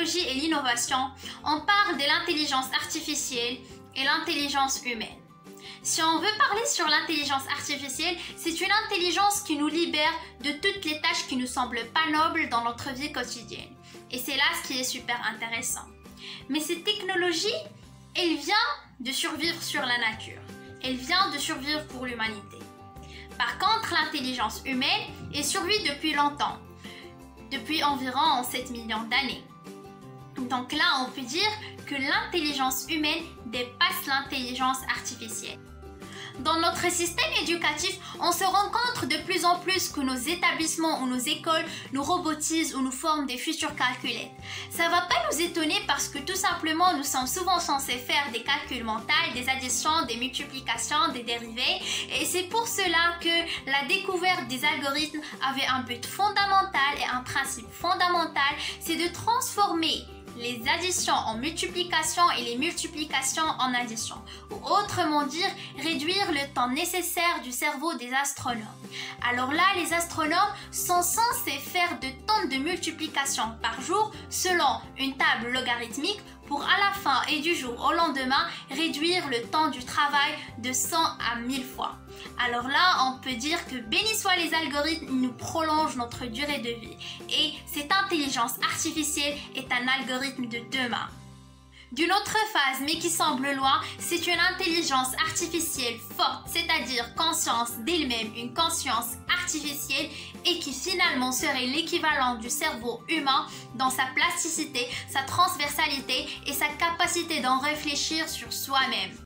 technologie et l'innovation, on parle de l'intelligence artificielle et l'intelligence humaine. Si on veut parler sur l'intelligence artificielle, c'est une intelligence qui nous libère de toutes les tâches qui nous semblent pas nobles dans notre vie quotidienne. Et c'est là ce qui est super intéressant. Mais cette technologie, elle vient de survivre sur la nature. Elle vient de survivre pour l'humanité. Par contre, l'intelligence humaine est survie depuis longtemps, depuis environ 7 millions d'années. Donc là, on peut dire que l'intelligence humaine dépasse l'intelligence artificielle. Dans notre système éducatif, on se rend compte de plus en plus que nos établissements ou nos écoles nous robotisent ou nous forment des futures calculettes. Ça va pas nous étonner parce que tout simplement nous sommes souvent censés faire des calculs mentaux, des additions, des multiplications, des dérivés, et c'est pour cela que la découverte des algorithmes avait un but fondamental et un principe fondamental, c'est de transformer les additions en multiplication et les multiplications en addition. Ou autrement dire, réduire le temps nécessaire du cerveau des astronomes. Alors là, les astronomes sont censés faire de tonnes de multiplications par jour selon une table logarithmique pour à la fin et du jour au lendemain réduire le temps du travail de 100 à 1000 fois. Alors là, on peut dire que béni soient les algorithmes, ils nous prolongent notre durée de vie. Et cette intelligence artificielle est un algorithme de demain. D'une autre phase, mais qui semble loin, c'est une intelligence artificielle forte, c'est-à-dire conscience d'elle-même, une conscience artificielle et qui finalement serait l'équivalent du cerveau humain dans sa plasticité, sa transversalité et sa capacité d'en réfléchir sur soi-même.